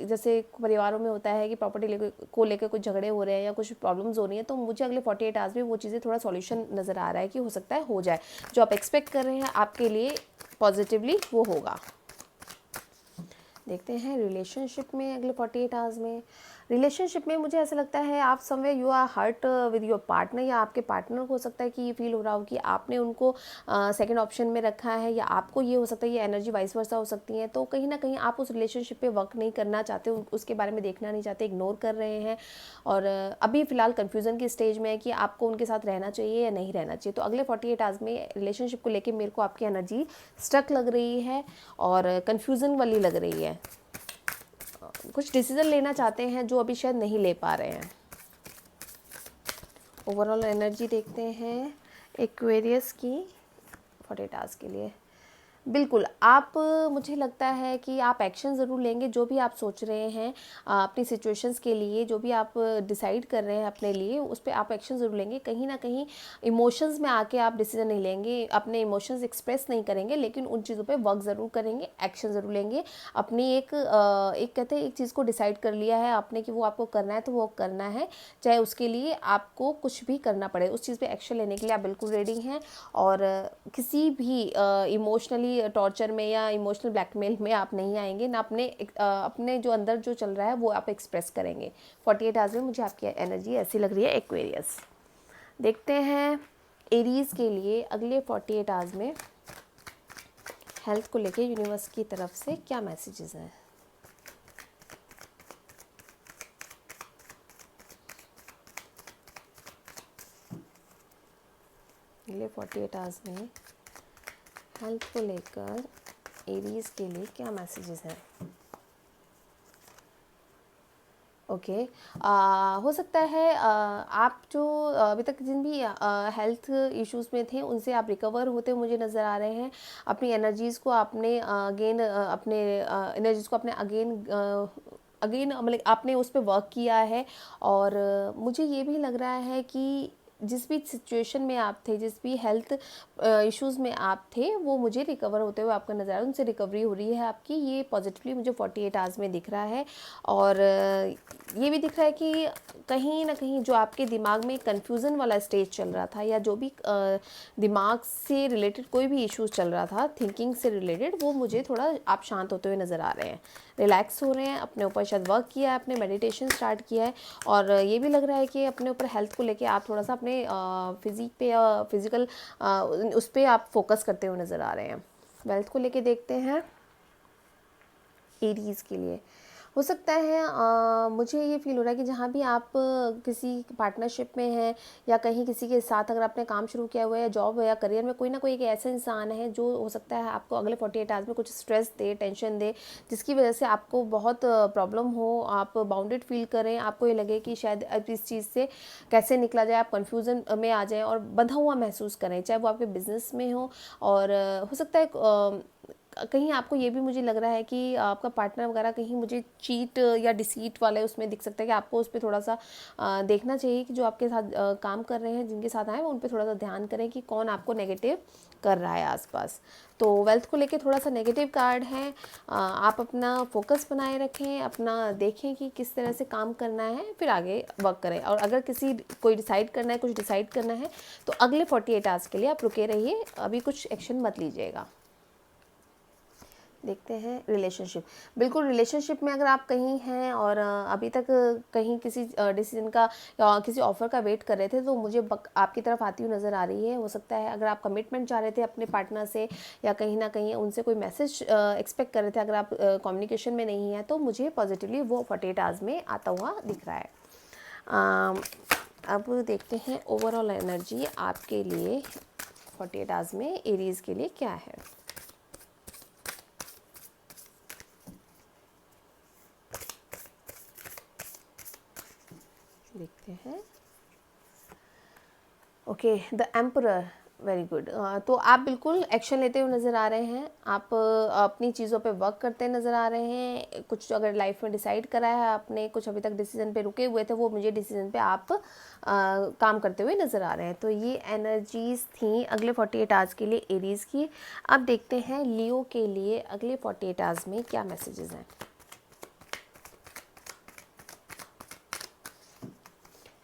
जैसे परिवारों में होता है कि प्रॉपर्टी को लेकर कुछ झगड़े हो रहे हैं या कुछ प्रॉब्लम्स हो रही हैं, तो मुझे अगले 48 आवर्स में वो चीज़ें थोड़ा सॉल्यूशन नज़र आ रहा है कि हो सकता है हो जाए। जो आप एक्सपेक्ट कर रहे हैं आपके लिए पॉजिटिवली वो होगा। देखते हैं रिलेशनशिप में अगले 48 आवर्स में। रिलेशनशिप में मुझे ऐसा लगता है आप somewhere you are hurt with your partner, या आपके पार्टनर को हो सकता है कि ये फील हो रहा हो कि आपने उनको सेकंड ऑप्शन में रखा है, या आपको ये हो सकता है ये एनर्जी वाइस वर्सा हो सकती है। तो कहीं ना कहीं आप उस रिलेशनशिप पे वर्क नहीं करना चाहते, उसके बारे में देखना नहीं चाहते, इग्नोर कर रहे हैं, और अभी फ़िलहाल कन्फ्यूज़न की स्टेज में है कि आपको उनके साथ रहना चाहिए या नहीं रहना चाहिए। तो अगले 48 आवर्स में रिलेशनशिप को लेकर मेरे को आपकी एनर्जी स्टक लग रही है और कन्फ्यूज़न वाली लग रही है। कुछ डिसीजन लेना चाहते हैं जो अभी शायद नहीं ले पा रहे हैं। ओवरऑल एनर्जी देखते हैं एक्वेरियस की 48 आवर्स के लिए। बिल्कुल, आप मुझे लगता है कि आप एक्शन ज़रूर लेंगे, जो भी आप सोच रहे हैं अपनी सिचुएशंस के लिए, जो भी आप डिसाइड कर रहे हैं अपने लिए, उस पे आप एक्शन ज़रूर लेंगे। कहीं न कहीं इमोशंस में आके आप डिसीज़न नहीं लेंगे, अपने इमोशंस एक्सप्रेस नहीं करेंगे, लेकिन उन चीज़ों पे वर्क ज़रूर करेंगे, एक्शन ज़रूर लेंगे। अपनी एक कहते हैं एक चीज़ को डिसाइड कर लिया है आपने कि वो आपको करना है, तो वो करना है, चाहे उसके लिए आपको कुछ भी करना पड़े। उस चीज़ पे एक्शन लेने के लिए आप बिल्कुल रेडी हैं और किसी भी इमोशनली टॉर्चर में या इमोशनल ब्लैकमेल में आप नहीं आएंगे ना। अपने जो अंदर जो चल रहा है वो आप एक्सप्रेस करेंगे। 48 आवर्स में मुझे आपकी एनर्जी ऐसी लग रही है। एक्वेरियस, देखते हैं एरीज के लिए अगले 48 आवर्स में हेल्थ को लेके यूनिवर्स की तरफ से क्या मैसेजेस हैं। अगले 48 आवर्स में हेल्थ को लेकर एरीज के लिए क्या मैसेजेस हैं। ओके, हो सकता है आप जो अभी तक जिन भी हेल्थ इश्यूज़ में थे उनसे आप रिकवर होते मुझे नज़र आ रहे हैं। अपनी एनर्जीज़ को आपने अगेन मतलब आपने उस पर वर्क किया है। और मुझे ये भी लग रहा है कि जिस भी सिचुएशन में आप थे, जिस भी हेल्थ इश्यूज़ में आप थे, वो मुझे रिकवर होते हुए आपका नज़र आ रहा है, उनसे रिकवरी हो रही है आपकी। ये पॉजिटिवली मुझे 48 आवर्स में दिख रहा है। और ये भी दिख रहा है कि कहीं ना कहीं जो आपके दिमाग में कन्फ्यूज़न वाला स्टेज चल रहा था, या जो भी दिमाग से रिलेटेड कोई भी इश्यूज़ चल रहा था, थिंकिंग से रिलेटेड, वो मुझे थोड़ा आप शांत होते हुए नज़र आ रहे हैं, रिलैक्स हो रहे हैं, अपने ऊपर शायद वर्क किया है, अपने मेडिटेशन स्टार्ट किया है। और ये भी लग रहा है कि अपने ऊपर हेल्थ को लेके आप थोड़ा सा अपने फिजिक पे या फिजिकल उस पर आप फोकस करते हुए नज़र आ रहे हैं। वेल्थ को लेके देखते हैं एरीज़ के लिए। हो सकता है मुझे ये फील हो रहा है कि जहाँ भी आप किसी पार्टनरशिप में हैं या कहीं किसी के साथ अगर आपने काम शुरू किया हुआ है, या जॉब या करियर में कोई ना कोई एक ऐसा इंसान है जो हो सकता है आपको अगले 48 आवर्स में कुछ स्ट्रेस दे, टेंशन दे, जिसकी वजह से आपको बहुत प्रॉब्लम हो, आप बाउंडेड फील करें, आपको ये लगे कि शायद अब इस चीज़ से कैसे निकला जाए, आप कन्फ्यूज़न में आ जाएँ और बंधा हुआ महसूस करें, चाहे वो आपके बिजनेस में हो। और हो सकता है कहीं आपको ये भी मुझे लग रहा है कि आपका पार्टनर वगैरह कहीं मुझे चीट या डिसीट वाले उसमें दिख सकता है कि आपको उस पर थोड़ा सा देखना चाहिए कि जो आपके साथ काम कर रहे हैं, जिनके साथ आए, उन पर थोड़ा सा ध्यान करें कि कौन आपको नेगेटिव कर रहा है आसपास। तो वेल्थ को लेके थोड़ा सा नेगेटिव कार्ड है। आप अपना फोकस बनाए रखें, अपना देखें कि किस तरह से काम करना है, फिर आगे वर्क करें। और अगर कोई डिसाइड करना है, कुछ डिसाइड करना है, तो अगले 48 आवर्स के लिए आप रुके रहिए, अभी कुछ एक्शन मत लीजिएगा। देखते हैं रिलेशनशिप। बिल्कुल, रिलेशनशिप में अगर आप कहीं हैं और अभी तक कहीं किसी डिसीजन का या किसी ऑफ़र का वेट कर रहे थे, तो मुझे आपकी तरफ आती हुई नज़र आ रही है। हो सकता है अगर आप कमिटमेंट चाह रहे थे अपने पार्टनर से, या कहीं ना कहीं उनसे कोई मैसेज एक्सपेक्ट कर रहे थे, अगर आप कम्युनिकेशन में नहीं है, तो मुझे पॉजिटिवली वो 48 आवर्स में आता हुआ दिख रहा है। अब देखते हैं ओवरऑल एनर्जी आपके लिए 48 आवर्स में एरीज़ के लिए क्या है। देखते हैं। Okay, the emperor, very good. तो आप बिल्कुल एक्शन लेते हुए नज़र आ रहे हैं, आप अपनी चीज़ों पे वर्क करते नज़र आ रहे हैं। कुछ अगर लाइफ में डिसाइड करा है आपने, कुछ अभी तक डिसीजन पे रुके हुए थे, वो मुझे डिसीजन पे आप काम करते हुए नज़र आ रहे हैं। तो ये एनर्जीज़ थी अगले 48 आवर्स के लिए एरीज़ की। अब देखते हैं लियो के लिए अगले 48 आवर्स में क्या मैसेजेस हैं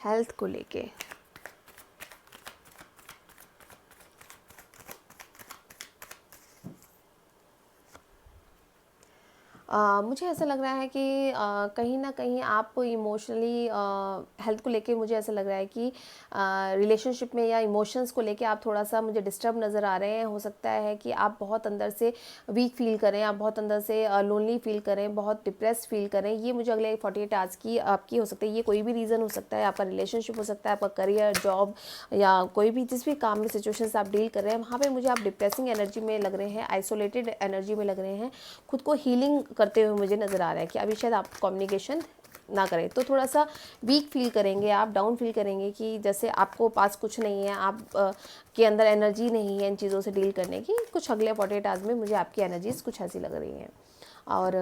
हेल्थ को लेके। मुझे ऐसा लग रहा है कि कहीं ना कहीं आप इमोशनली हेल्थ को लेके, मुझे ऐसा लग रहा है कि रिलेशनशिप में या इमोशंस को लेके आप थोड़ा सा मुझे डिस्टर्ब नज़र आ रहे हैं। हो सकता है कि आप बहुत अंदर से वीक फील करें, आप बहुत अंदर से लोनली फील करें, बहुत डिप्रेस फील करें। ये मुझे अगले 48 आवर्स की आपकी हो सकता है। ये कोई भी रीज़न हो सकता है, आपका रिलेशनशिप हो सकता है, आपका करियर, जॉब, या कोई भी जिस भी काम में सिचुएशन से आप डील कर रहे हैं, वहाँ पर मुझे आप डिप्रेसिंग एनर्जी में लग रहे हैं, आइसोलेटेड एनर्जी में लग रहे हैं, खुद को हीलिंग करते हुए मुझे नज़र आ रहा है कि अभी शायद आप कम्युनिकेशन ना करें तो थोड़ा सा वीक फील करेंगे आप, डाउन फील करेंगे कि जैसे आपको पास कुछ नहीं है, आप के अंदर एनर्जी नहीं है इन चीज़ों से डील करने की। कुछ अगले 48 आवर्स में मुझे आपकी एनर्जीज कुछ ऐसी लग रही हैं। और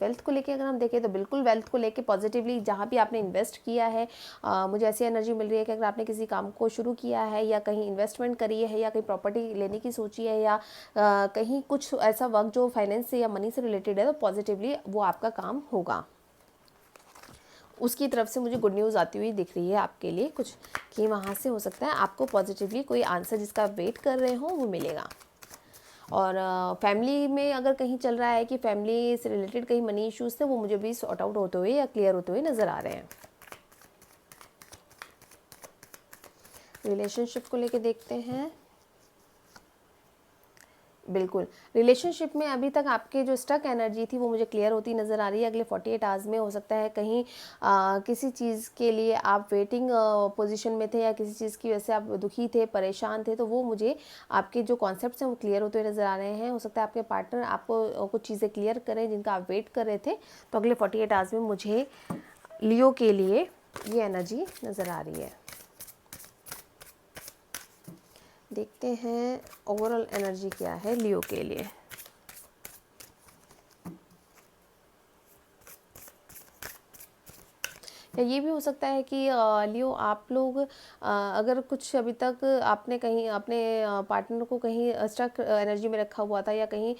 वेल्थ को लेके अगर हम देखें तो बिल्कुल वेल्थ को लेके पॉजिटिवली जहाँ भी आपने इन्वेस्ट किया है, मुझे ऐसी एनर्जी मिल रही है कि अगर आपने किसी काम को शुरू किया है या कहीं इन्वेस्टमेंट करी है या कहीं प्रॉपर्टी लेने की सोची है या कहीं कुछ ऐसा वर्क जो फाइनेंस से या मनी से रिलेटेड है, तो पॉजिटिवली वो आपका काम होगा। उसकी तरफ से मुझे गुड न्यूज़ आती हुई दिख रही है आपके लिए कुछ, कि वहाँ से हो सकता है आपको पॉजिटिवली कोई आंसर जिसका आप वेट कर रहे हो वो मिलेगा। और फैमिली में अगर कहीं चल रहा है कि फैमिली से रिलेटेड कहीं मनी इश्यूज़ थे, वो मुझे भी सॉर्ट आउट होते हुए या क्लियर होते हुए नज़र आ रहे हैं। रिलेशनशिप को लेके देखते हैं। बिल्कुल, रिलेशनशिप में अभी तक आपके जो स्टक एनर्जी थी वो मुझे क्लियर होती नज़र आ रही है। अगले 48 आवर्स में हो सकता है कहीं किसी चीज़ के लिए आप वेटिंग पोजीशन में थे या किसी चीज़ की वजह से आप दुखी थे, परेशान थे, तो वो मुझे आपके जो कॉन्सेप्ट्स हैं वो क्लियर होते हुए नज़र आ रहे हैं। हो सकता है आपके पार्टनर आपको कुछ चीज़ें क्लियर करें जिनका आप वेट कर रहे थे। तो अगले 48 आवर्स में मुझे लियो के लिए ये एनर्जी नज़र आ रही है। देखते हैं ओवरऑल एनर्जी क्या है लियो के लिए। या ये भी हो सकता है कि लियो आप लोग अगर कुछ अभी तक आपने कहीं अपने पार्टनर को कहीं स्टक एनर्जी में रखा हुआ था या कहीं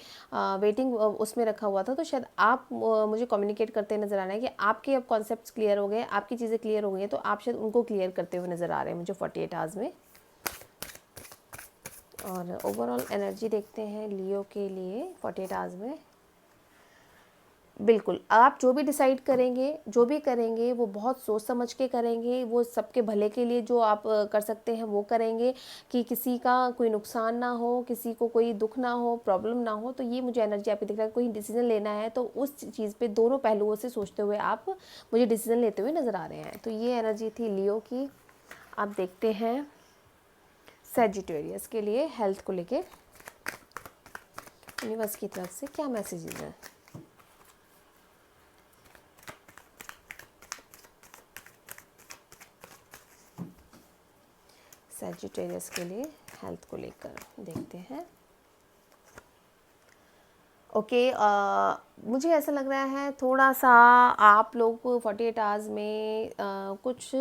वेटिंग उसमें रखा हुआ था, तो शायद आप मुझे कम्युनिकेट करते नज़र आ रहे हैं कि आपके अब कॉन्सेप्ट्स क्लियर हो गए, आपकी चीज़ें क्लियर हो गई हैं, तो आप शायद उनको क्लियर करते हुए नज़र आ रहे हैं मुझे 48 आवर्स में। और ओवरऑल एनर्जी देखते हैं लियो के लिए 48 आवर्स में। बिल्कुल, आप जो भी डिसाइड करेंगे, जो भी करेंगे वो बहुत सोच समझ के करेंगे, वो सबके भले के लिए जो आप कर सकते हैं वो करेंगे, कि किसी का कोई नुकसान ना हो, किसी को कोई दुख ना हो, प्रॉब्लम ना हो। तो ये मुझे एनर्जी आपकी दिख रहा है। कोई डिसीजन लेना है तो उस चीज़ पे दोनों पहलुओं से सोचते हुए आप मुझे डिसीजन लेते हुए नज़र आ रहे हैं। तो ये एनर्जी थी लियो की। आप देखते हैं सैजिटेरियस के लिए हेल्थ को लेके यूनिवर्स की तरफ से क्या मैसेजेस हैं। सैजिटेरियस के लिए हेल्थ को लेकर देखते हैं। ओके, मुझे ऐसा लग रहा है थोड़ा सा आप लोग को 48 आवर्स में कुछ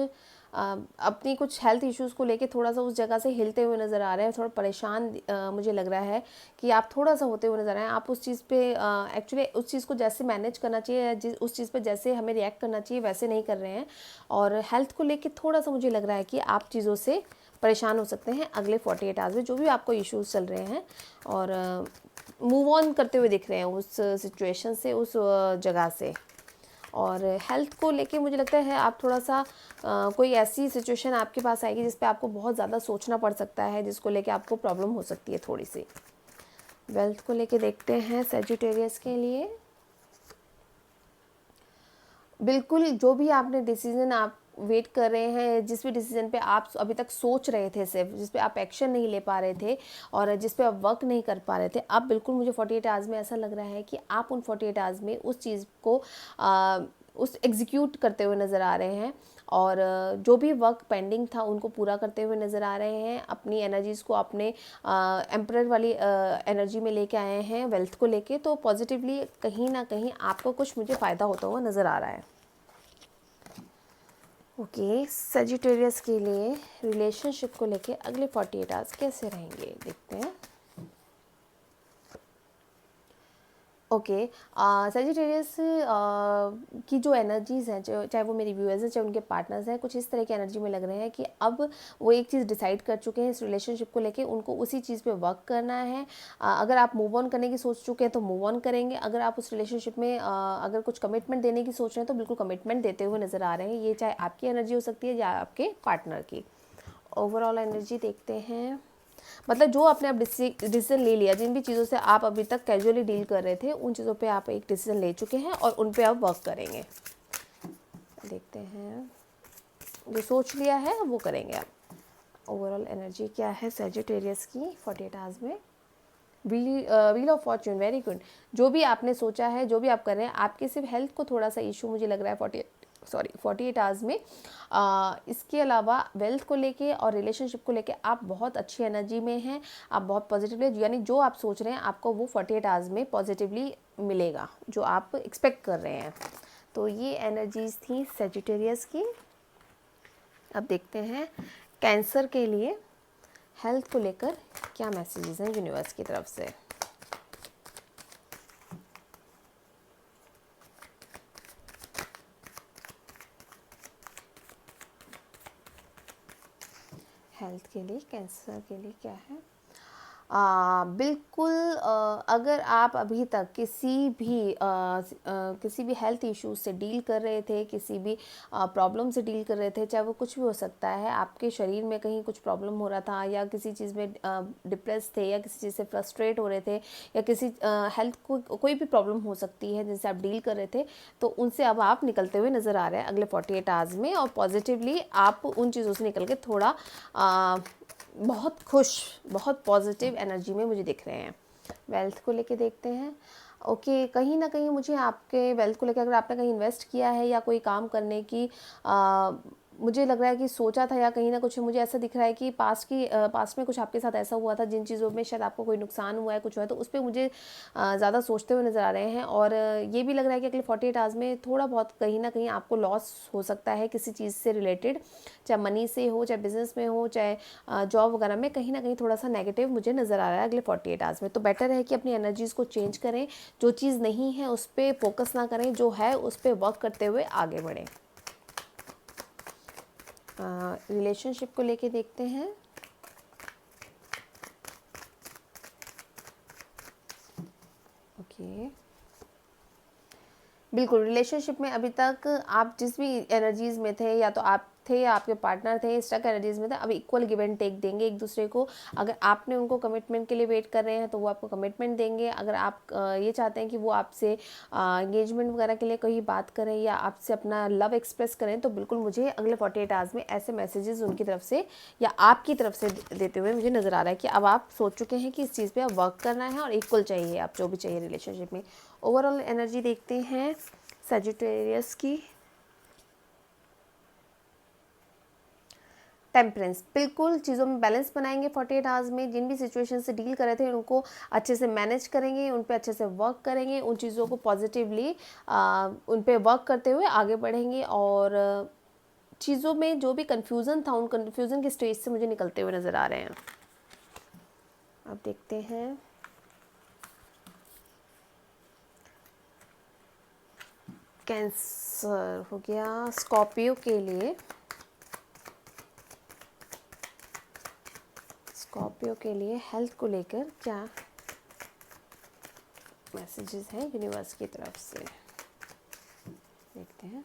अपनी कुछ हेल्थ इश्यूज़ को लेके थोड़ा सा उस जगह से हिलते हुए नज़र आ रहे हैं, थोड़ा परेशान मुझे लग रहा है कि आप थोड़ा सा होते हुए नज़र आ रहे हैं। आप उस चीज़ पे एक्चुअली उस चीज़ को जैसे मैनेज करना चाहिए या उस चीज़ पे जैसे हमें रिएक्ट करना चाहिए वैसे नहीं कर रहे हैं। और हेल्थ को लेके थोड़ा सा मुझे लग रहा है कि आप चीज़ों से परेशान हो सकते हैं अगले 48 आवर्स में, जो भी आपको इश्यूज़ चल रहे हैं, और मूव ऑन करते हुए दिख रहे हैं उस सिचुएशन से, उस जगह से। और हेल्थ को लेके मुझे लगता है आप थोड़ा सा कोई ऐसी सिचुएशन आपके पास आएगी जिस पे आपको बहुत ज़्यादा सोचना पड़ सकता है, जिसको लेके आपको प्रॉब्लम हो सकती है थोड़ी सी। वेल्थ को लेके देखते हैं सैजिटेरियस के लिए। बिल्कुल, जो भी आपने डिसीजन आप वेट कर रहे हैं, जिस भी डिसीजन पे आप अभी तक सोच रहे थे, सिर्फ जिस पे आप एक्शन नहीं ले पा रहे थे और जिस पे आप वर्क नहीं कर पा रहे थे, अब बिल्कुल मुझे 48 आवर्स में ऐसा लग रहा है कि आप उन 48 आवर्स में उस चीज़ को उस एग्जीक्यूट करते हुए नज़र आ रहे हैं। और जो भी वर्क पेंडिंग था उनको पूरा करते हुए नज़र आ रहे हैं। अपनी एनर्जीज़ को अपने एम्परर वाली एनर्जी में लेके आए हैं वेल्थ को लेके। तो पॉजिटिवली कहीं ना कहीं आपको कुछ मुझे फ़ायदा होता हुआ नज़र आ रहा है। ओके, सजिटेरियस के लिए रिलेशनशिप को लेके अगले 48 आवर्स कैसे रहेंगे देखते हैं। ओके, सजिटेरियस की जो एनर्जीज़ हैं, चाहे वो मेरी व्यूअर्स हैं चाहे उनके पार्टनर्स हैं, कुछ इस तरह की एनर्जी में लग रहे हैं कि अब वो एक चीज़ डिसाइड कर चुके हैं इस रिलेशनशिप को लेके, उनको उसी चीज़ पे वर्क करना है। अगर आप मूव ऑन करने की सोच चुके हैं तो मूव ऑन करेंगे। अगर आप उस रिलेशनशिप में अगर कुछ कमिटमेंट देने की सोच रहे हैं तो बिल्कुल कमिटमेंट देते हुए नज़र आ रहे हैं। ये चाहे आपकी एनर्जी हो सकती है या आपके पार्टनर की। ओवरऑल एनर्जी देखते हैं। मतलब जो आपने अब डिसीजन ले लिया, जिन भी चीज़ों से आप अभी तक कैजुअली डील कर रहे थे, उन चीज़ों पे आप एक डिसीजन ले चुके हैं और उन पे आप वर्क करेंगे। देखते हैं, जो सोच लिया है वो करेंगे आप। ओवरऑल एनर्जी क्या है सैजिटेरियस की 48 आवर्स में। Wheel of Fortune, very good. जो भी आपने सोचा है, जो भी आप कर रहे हैं, आपके सिर्फ हेल्थ को थोड़ा सा इशू मुझे लग रहा है 48 48 आवर्स में। इसके अलावा वेल्थ को लेके और रिलेशनशिप को लेके आप बहुत अच्छी एनर्जी में हैं, आप बहुत पॉजिटिवली, यानी जो आप सोच रहे हैं आपको वो 48 आवर्स में पॉजिटिवली मिलेगा, जो आप एक्सपेक्ट कर रहे हैं। तो ये एनर्जीज थी सेजिटेरियस की। अब देखते हैं कैंसर के लिए हेल्थ को लेकर क्या मैसेजेस हैं यूनिवर्स की तरफ से। हेल्थ के लिए, कैंसर के लिए क्या है? बिल्कुल, अगर आप अभी तक किसी भी हेल्थ इश्यूज से डील कर रहे थे, किसी भी प्रॉब्लम से डील कर रहे थे, चाहे वो कुछ भी हो सकता है, आपके शरीर में कहीं कुछ प्रॉब्लम हो रहा था, या किसी चीज़ में डिप्रेस थे, या किसी चीज़ से फ्रस्ट्रेट हो रहे थे, या किसी हेल्थ को कोई भी प्रॉब्लम हो सकती है जिनसे आप डील कर रहे थे, तो उनसे अब आप निकलते हुए नज़र आ रहे हैं अगले 48 आवर्स में। और पॉजिटिवली आप उन चीज़ों से निकल के थोड़ा बहुत खुश, बहुत पॉजिटिव एनर्जी में मुझे दिख रहे हैं। वेल्थ को लेके देखते हैं। ओके, कहीं ना कहीं मुझे आपके वेल्थ को लेकर, अगर आपने कहीं इन्वेस्ट किया है या कोई काम करने की मुझे लग रहा है कि सोचा था, या कहीं ना कुछ मुझे ऐसा दिख रहा है कि पास्ट में कुछ आपके साथ ऐसा हुआ था जिन चीज़ों में शायद आपको कोई नुकसान हुआ है, कुछ हुआ है, तो उस पर मुझे ज़्यादा सोचते हुए नज़र आ रहे हैं। और ये भी लग रहा है कि अगले 48 आवर्स में थोड़ा बहुत कहीं ना कहीं आपको लॉस हो सकता है किसी चीज़ से रिलेटेड, चाहे मनी से हो, चाहे बिजनेस में हो, चाहे जॉब वगैरह में, कहीं ना कहीं थोड़ा सा नेगेटिव मुझे नज़र आ रहा है अगले 48 आवर्स में। तो बेटर है कि अपनी एनर्जीज़ को चेंज करें, जो चीज़ नहीं है उस पर फोकस ना करें, जो है उस पर वर्क करते हुए आगे बढ़ें। रिलेशनशिप को लेके देखते हैं। ओके, बिल्कुल, रिलेशनशिप में अभी तक आप जिस भी एनर्जीज में थे, या तो आप थे या आपके पार्टनर थे, स्टक एनर्जीज में थे, अब इक्वल गिव एंड टेक देंगे एक दूसरे को। अगर आपने उनको कमिटमेंट के लिए वेट कर रहे हैं तो वो आपको कमिटमेंट देंगे। अगर आप ये चाहते हैं कि वो आपसे एंगेजमेंट वगैरह के लिए कोई बात करें या आपसे अपना लव एक्सप्रेस करें, तो बिल्कुल मुझे अगले 48 आवर्स में ऐसे मैसेजेस उनकी तरफ से या आपकी तरफ से देते हुए मुझे नज़र आ रहा है कि अब आप सोच चुके हैं कि इस चीज़ पर अब वर्क करना है और इक्वल चाहिए आप जो भी चाहिए रिलेशनशिप में। ओवरऑल एनर्जी देखते हैं सजिटेरियस की। टेम्परेंस, बिल्कुल चीज़ों में बैलेंस बनाएंगे 48 आवर्स में। जिन भी सिचुएशन से डील कर रहे थे उनको अच्छे से मैनेज करेंगे, उन पे अच्छे से वर्क करेंगे, उन चीज़ों को पॉजिटिवली उन पे वर्क करते हुए आगे बढ़ेंगे। और चीज़ों में जो भी कन्फ्यूज़न था, उन कन्फ्यूज़न के स्टेज से मुझे निकलते हुए नज़र आ रहे हैं। अब देखते हैं कैंसर हो गया। स्कॉर्पियो के लिए, स्कॉर्पियो के लिए हेल्थ को लेकर क्या मैसेजेस हैं यूनिवर्स की तरफ से, देखते हैं।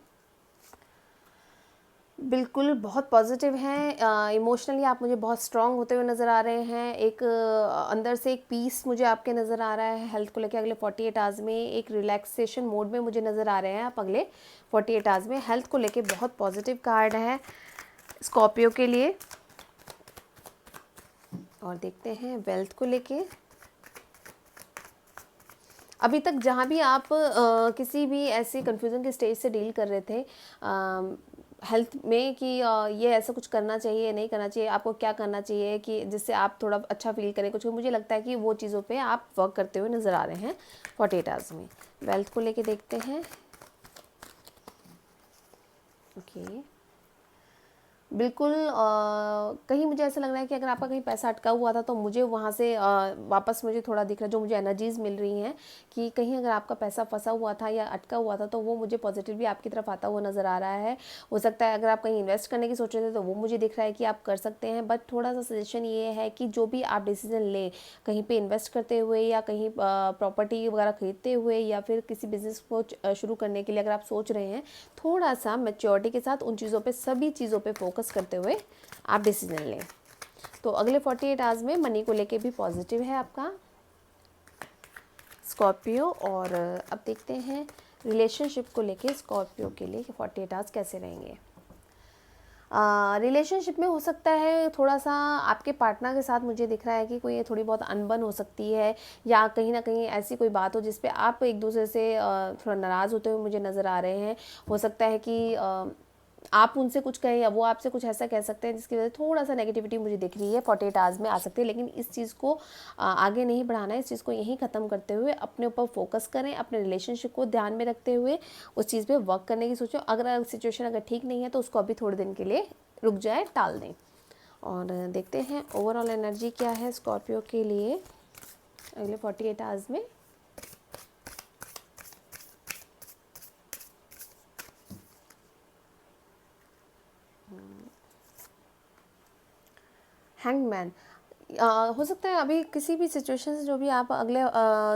बिल्कुल बहुत पॉजिटिव हैं, इमोशनली आप मुझे बहुत स्ट्रांग होते हुए नज़र आ रहे हैं। एक अंदर से एक पीस मुझे आपके नज़र आ रहा है हेल्थ को लेकर अगले 48 आवर्स में। एक रिलैक्सेशन मोड में मुझे नज़र आ रहे हैं आप अगले 48 आवर्स में। हेल्थ को लेकर बहुत पॉजिटिव कार्ड है स्कॉर्पियो के लिए। और देखते हैं वेल्थ को लेके। अभी तक जहाँ भी आप किसी भी ऐसे कन्फ्यूज़न के स्टेज से डील कर रहे थे हेल्थ में कि ये ऐसा कुछ करना चाहिए, नहीं करना चाहिए, आपको क्या करना चाहिए कि जिससे आप थोड़ा अच्छा फील करें कुछ, मुझे लगता है कि वो चीज़ों पे आप वर्क करते हुए नज़र आ रहे हैं 48 आवर्स में। वेल्थ को लेके देखते हैं। ओके, बिल्कुल कहीं मुझे ऐसा लग रहा है कि अगर आपका कहीं पैसा अटका हुआ था तो मुझे वहाँ से वापस मुझे थोड़ा दिख रहा है, जो मुझे एनर्जीज़ मिल रही हैं कि कहीं अगर आपका पैसा फंसा हुआ था या अटका हुआ था तो वो मुझे पॉजिटिवली आपकी तरफ आता हुआ नज़र आ रहा है। हो सकता है अगर आप कहीं इन्वेस्ट करने की सोच रहे थे तो वो मुझे दिख रहा है कि आप कर सकते हैं। बट थोड़ा सा सजेशन ये है कि जो भी आप डिसीजन लें, कहीं पर इन्वेस्ट करते हुए या कहीं प्रॉपर्टी वगैरह खरीदते हुए या फिर किसी बिज़नेस को शुरू करने के लिए अगर आप सोच रहे हैं, थोड़ा सा मैच्योरिटी के साथ उन चीज़ों पर, सभी चीज़ों पर फोकस करते हुए आप डिसीजन लें। तो अगले 48 आवर्स में मनी को लेके भी पॉजिटिव है आपका स्कॉर्पियो। और अब देखते हैं रिलेशनशिप को लेके स्कॉर्पियो के लिए 48 आवर्स कैसे रहेंगे। रिलेशनशिप में हो सकता है थोड़ा सा आपके पार्टनर के साथ मुझे दिख रहा है कि कोई थोड़ी बहुत अनबन हो सकती है, या कहीं ना कहीं ऐसी कोई बात हो जिस पे आप एक दूसरे से थोड़ा नाराज़ होते हुए मुझे नज़र आ रहे हैं। हो सकता है कि आप उनसे कुछ कहें या वो आपसे कुछ ऐसा कह सकते हैं जिसकी वजह से थोड़ा सा नेगेटिविटी मुझे दिख रही है 48 आवर्स में आ सकती है। लेकिन इस चीज़ को आगे नहीं बढ़ाना है, इस चीज़ को यहीं ख़त्म करते हुए अपने ऊपर फोकस करें, अपने रिलेशनशिप को ध्यान में रखते हुए उस चीज़ पे वर्क करने की सोचो। अगर सिचुएशन अगर ठीक नहीं है तो उसको अभी थोड़े दिन के लिए रुक जाए, टाल दें। और देखते हैं ओवरऑल एनर्जी क्या है स्कॉर्पियो के लिए अगले 48 आवर्स में। हैंगमैन, हो सकता है अभी किसी भी सिचुएशन से जो भी आप अगले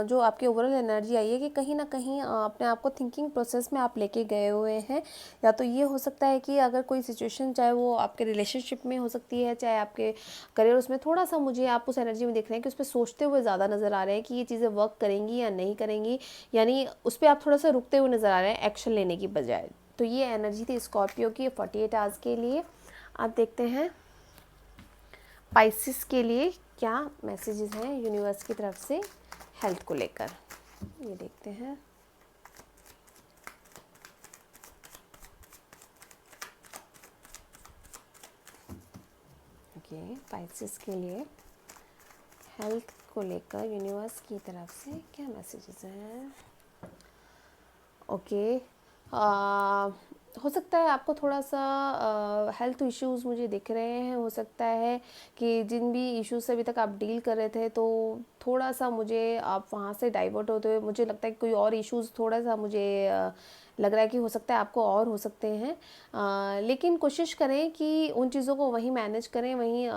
जो आपकी ओवरऑल एनर्जी आई है कि कहीं ना कहीं अपने आप को थिंकिंग प्रोसेस में आप लेके गए हुए हैं। या तो ये हो सकता है कि अगर कोई सिचुएशन, चाहे वो आपके रिलेशनशिप में हो सकती है, चाहे आपके करियर, उसमें थोड़ा सा मुझे आप उस एनर्जी में देख रहे हैं कि उस पर सोचते हुए ज़्यादा नज़र आ रहे हैं कि ये चीज़ें वर्क करेंगी या नहीं करेंगी, यानी उस पर आप थोड़ा सा रुकते हुए नज़र आ रहे हैं एक्शन लेने की बजाय। तो ये एनर्जी थी स्कॉर्पियो की 48 आवर्स के लिए। आप देखते हैं पाइसिस के लिए क्या मैसेजेस हैं यूनिवर्स की तरफ से हेल्थ को लेकर, ये देखते हैं। ओके, पाइसिस के लिए हेल्थ को लेकर यूनिवर्स की तरफ से क्या मैसेजेस हैं। ओके, हो सकता है आपको थोड़ा सा हेल्थ इश्यूज़ मुझे दिख रहे हैं। हो सकता है कि जिन भी इश्यूज से अभी तक आप डील कर रहे थे तो थोड़ा सा मुझे आप वहाँ से डाइवर्ट होते हुए मुझे लगता है कि कोई और इश्यूज़ थोड़ा सा मुझे लग रहा है कि हो सकता है आपको और हो सकते हैं। लेकिन कोशिश करें कि उन चीज़ों को वहीं मैनेज करें, वहीं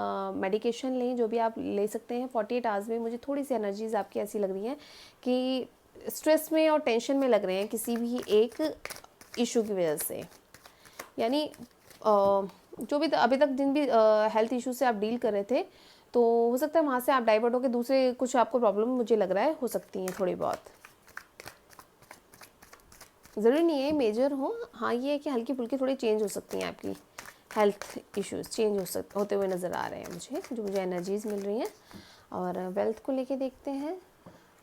मेडिकेशन लें जो भी आप ले सकते हैं। 48 आवर्स में मुझे थोड़ी सी एनर्जीज़ आपकी ऐसी लग रही हैं कि स्ट्रेस में और टेंशन में लग रहे हैं किसी भी एक इशू की वजह से। यानी जो भी अभी तक जिन भी हेल्थ इशू से आप डील कर रहे थे तो हो सकता है वहाँ से आप डाइवर्ट होकर दूसरे कुछ आपको प्रॉब्लम मुझे लग रहा है हो सकती हैं थोड़ी बहुत। ज़रूरी नहीं है मेजर हो, हाँ ये है कि हल्की फुल्की थोड़ी चेंज हो सकती हैं आपकी हेल्थ इश्यूज, चेंज होते हुए नज़र आ रहे हैं मुझे एनर्जीज़ मिल रही हैं। और वेल्थ को लेके देखते हैं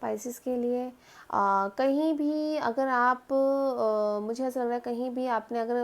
पाइसिस के लिए। कहीं भी अगर आप मुझे ऐसा लग रहा है कहीं भी आपने अगर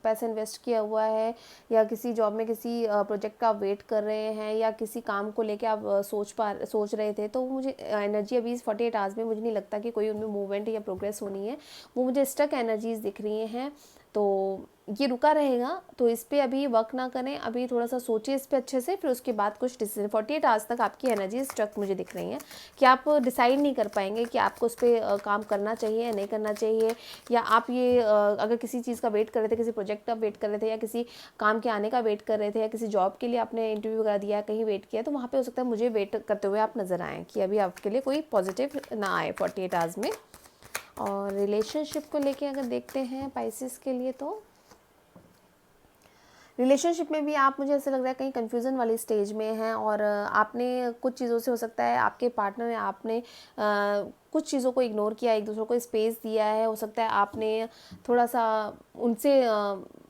पैसा इन्वेस्ट किया हुआ है या किसी जॉब में किसी प्रोजेक्ट का आप वेट कर रहे हैं या किसी काम को लेके आप सोच रहे थे, तो मुझे एनर्जी अभी इस 48 आवर्स में मुझे नहीं लगता कि कोई उनमें मूवमेंट या प्रोग्रेस होनी है। वो मुझे स्टक एनर्जीज दिख रही हैं, तो ये रुका रहेगा। तो इस पर अभी वर्क ना करें, अभी थोड़ा सा सोचिए इस पर अच्छे से, फिर उसके बाद कुछ डिसीजन। 48 आवर्स तक आपकी एनर्जी स्ट्रक मुझे दिख रही हैं कि आप डिसाइड नहीं कर पाएंगे कि आपको उस पर काम करना चाहिए या नहीं करना चाहिए। या आप ये अगर किसी चीज़ का वेट कर रहे थे, किसी प्रोजेक्ट का वेट कर रहे थे या किसी काम के आने का वेट कर रहे थे या किसी जॉब के लिए आपने इंटरव्यू वगैरह दिया, कहीं वेट किया, तो वहाँ पर हो सकता है मुझे वेट करते हुए आप नज़र आएँ कि अभी आपके लिए कोई पॉजिटिव ना आए 48 आवर्स में। और रिलेशनशिप को लेके अगर देखते हैं पाइसिस के लिए, तो रिलेशनशिप में भी आप, मुझे ऐसा लग रहा है कहीं कन्फ्यूज़न वाली स्टेज में हैं और आपने कुछ चीज़ों से, हो सकता है आपके पार्टनर ने आपने कुछ चीज़ों को इग्नोर किया, एक दूसरे को स्पेस दिया है। हो सकता है आपने थोड़ा सा उनसे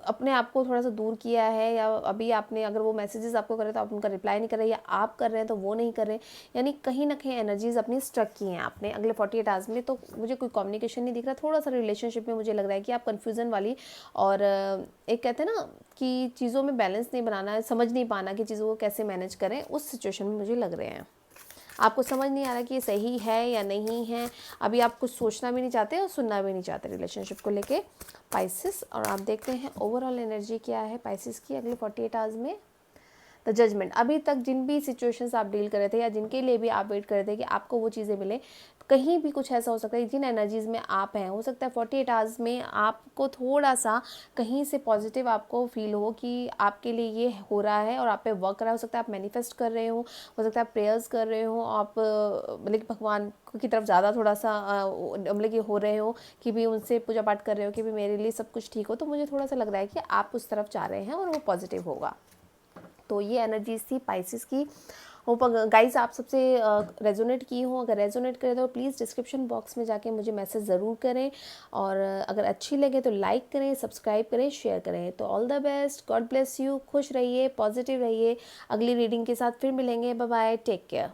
अपने आप को थोड़ा सा दूर किया है, या अभी आपने अगर वो मैसेजेस आपको कर रहे तो आप उनका रिप्लाई नहीं कर रहे, या आप कर रहे हैं तो वो नहीं कर रहे। यानी कहीं ना कहीं एनर्जीज़ अपनी स्ट्रक की हैं आपने अगले 48 आवर्स में। तो मुझे कोई कम्युनिकेशन नहीं दिख रहा, थोड़ा सा रिलेशनशिप में मुझे लग रहा है कि आप कन्फ्यूज़न वाली, और एक कहते हैं ना कि चीज़ों में बैलेंस नहीं बनाना है, समझ नहीं पाना कि चीज़ों को कैसे मैनेज करें, उस सिचुएशन में मुझे लग रहे हैं। आपको समझ नहीं आ रहा कि ये सही है या नहीं है, अभी आप कुछ सोचना भी नहीं चाहते और सुनना भी नहीं चाहते रिलेशनशिप को लेके पाइसिस। और आप देखते हैं ओवरऑल एनर्जी क्या है पाइसिस की अगले 48 आवर्स में। द जजमेंट, अभी तक जिन भी सिचुएशंस आप डील कर रहे थे या जिनके लिए भी आप वेट कर रहे थे कि आपको वो चीज़ें मिले, कहीं भी कुछ ऐसा हो सकता है जिन एनर्जीज़ में आप हैं, हो सकता है 48 आवर्स में आपको थोड़ा सा कहीं से पॉजिटिव आपको फील हो कि आपके लिए ये हो रहा है और आप पे वर्क कर रहा है। हो सकता है आप मैनिफेस्ट कर रहे हो सकता है आप प्रेयर्स कर रहे हो, आप मतलब भगवान की तरफ ज़्यादा थोड़ा सा मतलब कि हो रहे हो कि भी उनसे पूजा पाठ कर रहे हो कि भी मेरे लिए सब कुछ ठीक हो। तो मुझे थोड़ा सा लग रहा है कि आप उस तरफ जा रहे हैं और वो पॉजिटिव होगा। तो ये एनर्जीज थी पाइसिस की। होप गाइस आप सबसे रेजोनेट की हो, अगर रेजोनेट करे तो प्लीज़ डिस्क्रिप्शन बॉक्स में जाके मुझे मैसेज ज़रूर करें, और अगर अच्छी लगे तो लाइक करें, सब्सक्राइब करें, शेयर करें। तो all the best, God bless you, खुश रहिए, पॉजिटिव रहिए। अगली रीडिंग के साथ फिर मिलेंगे। Bye bye, take care.